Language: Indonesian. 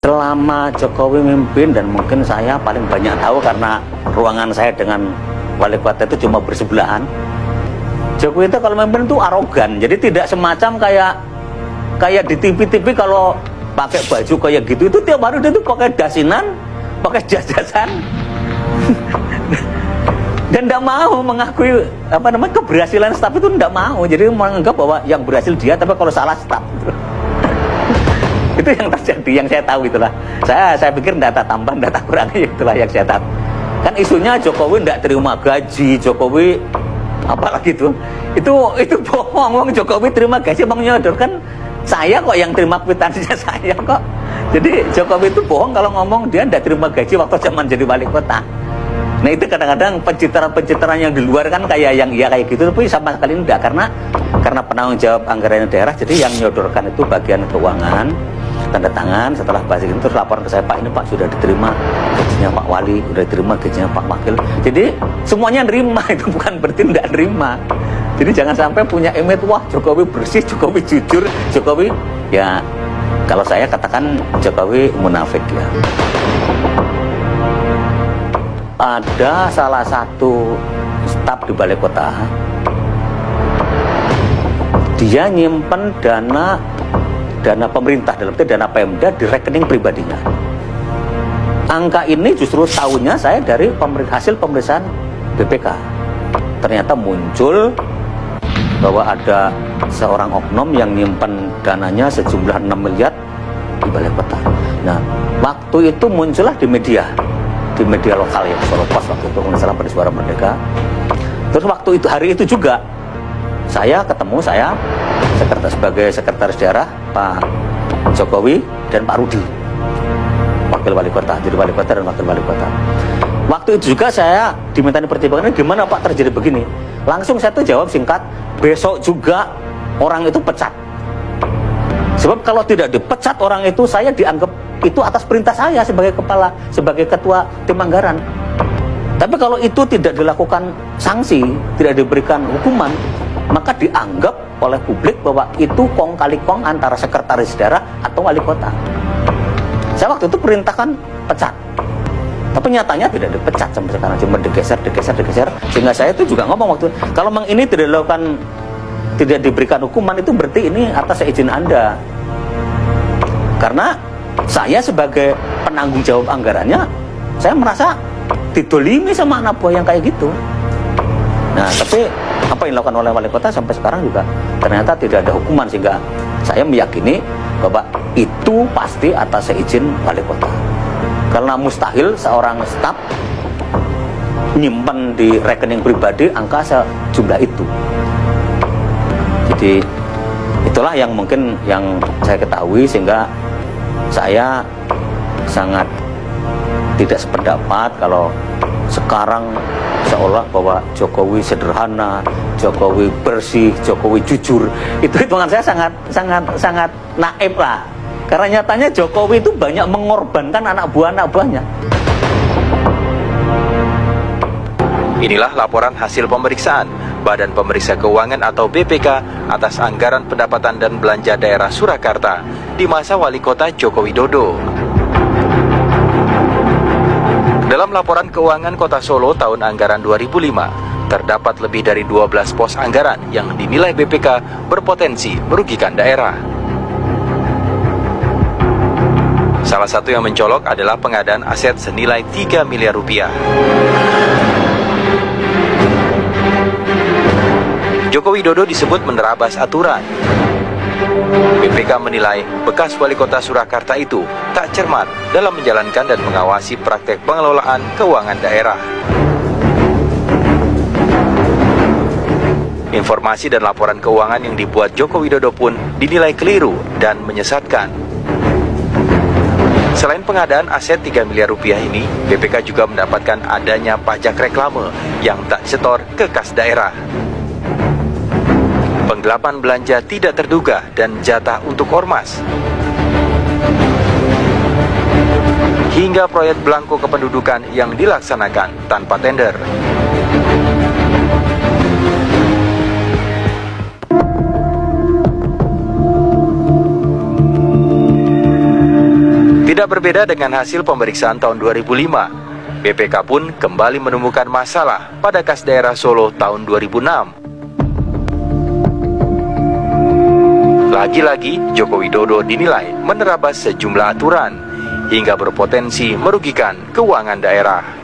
Selama Jokowi mimpin, dan mungkin saya paling banyak tahu karena ruangan saya dengan wali kota itu cuma bersebelahan. Jokowi itu kalau mimpin itu arogan, jadi tidak semacam kayak di TV-TV kalau pakai baju kayak gitu, itu tiap hari dia tuh pakai dasinan, pakai jas-jasan. Dan tidak mau mengakui keberhasilan staf itu, tidak mau. Jadi menganggap bahwa yang berhasil dia, tapi kalau salah staf. Itu yang terjadi, yang saya tahu itulah. Saya pikir data tambah, data kurang, itulah yang saya tahu. Kan isunya Jokowi tidak terima gaji, Jokowi apalagi itu bohong. Wong Jokowi terima gaji, emang nyodorkan saya kok yang terima kwitansinya saya kok. Jadi Jokowi itu bohong kalau ngomong dia tidak terima gaji waktu zaman jadi wali kota. Nah itu kadang-kadang pencitraan yang di luar kan kayak yang iya kayak gitu, tapi sama sekali tidak, karena penanggung jawab anggaran daerah. Jadi yang nyodorkan itu bagian keuangan, tanda tangan, setelah bahas itu terus laporan ke saya, Pak ini Pak sudah diterima gajinya Pak Wali, sudah diterima gajinya Pak Wakil. Jadi semuanya nerima, itu bukan berarti tidak nerima. Jadi jangan sampai punya image, wah Jokowi bersih, Jokowi jujur, Jokowi ya, kalau saya katakan Jokowi munafik ya. Ada salah satu staf di balai kota, dia nyimpen dana pemerintah, dalam itu dana Pemda di rekening pribadinya. Angka ini justru tahunya saya dari hasil pemeriksaan BPK. Ternyata muncul bahwa ada seorang oknum yang nyimpen dananya sejumlah 6 miliar di balai kota. Nah, waktu itu muncullah di media lokal ya, Solo Pos waktu itu, kalau salah, pada Suara Merdeka. Terus waktu itu, hari itu juga saya ketemu sebagai sekretaris daerah Pak Jokowi dan Pak Rudi, wakil wali kota, jadi wali kota dan wakil wali kota. Waktu itu juga saya diminta pertimbangan, gimana Pak terjadi begini. Langsung saya tuh jawab singkat, besok juga orang itu pecat. Sebab kalau tidak dipecat orang itu, saya dianggap itu atas perintah saya sebagai kepala, sebagai ketua tim anggaran. Tapi kalau itu tidak dilakukan sanksi, tidak diberikan hukuman, maka dianggap oleh publik bahwa itu kong kali kong antara sekretaris daerah atau wali kota. Saya waktu itu perintahkan pecat, tapi nyatanya tidak dipecat sampai sekarang, cuma digeser. Sehingga saya itu juga ngomong waktu, kalau memang ini tidak dilakukan, tidak diberikan hukuman, itu berarti ini atas izin Anda. Karena saya sebagai penanggung jawab anggarannya, saya merasa didolimi sama anak buah yang kayak gitu. Nah, tapi apa yang dilakukan oleh wali kota sampai sekarang juga ternyata tidak ada hukuman, sehingga saya meyakini bahwa itu pasti atas izin wali kota. Karena mustahil seorang staf nyimpen di rekening pribadi angka sejumlah itu. Jadi itulah yang mungkin yang saya ketahui, sehingga saya sangat tidak sependapat kalau sekarang seolah bahwa Jokowi sederhana, Jokowi bersih, Jokowi jujur. Itu hitungan saya sangat naif lah. Karena nyatanya Jokowi itu banyak mengorbankan anak buahnya. Inilah laporan hasil pemeriksaan Badan Pemeriksa Keuangan atau BPK atas anggaran pendapatan dan belanja daerah Surakarta di masa Wali Kota Joko Widodo. Dalam laporan keuangan Kota Solo tahun anggaran 2005, terdapat lebih dari 12 pos anggaran yang dinilai BPK berpotensi merugikan daerah. Salah satu yang mencolok adalah pengadaan aset senilai 3 miliar rupiah. Joko Widodo disebut menerabas aturan. BPK menilai bekas wali kota Surakarta itu tak cermat dalam menjalankan dan mengawasi praktek pengelolaan keuangan daerah. Informasi dan laporan keuangan yang dibuat Joko Widodo pun dinilai keliru dan menyesatkan. Selain pengadaan aset 3 miliar rupiah ini, BPK juga mendapatkan adanya pajak reklame yang tak setor ke kas daerah. Penggelapan belanja tidak terduga dan jatah untuk ormas. Hingga proyek belangko kependudukan yang dilaksanakan tanpa tender. Tidak berbeda dengan hasil pemeriksaan tahun 2005, BPK pun kembali menemukan masalah pada kas daerah Solo tahun 2006. Lagi-lagi, Joko Widodo dinilai menerabas sejumlah aturan hingga berpotensi merugikan keuangan daerah.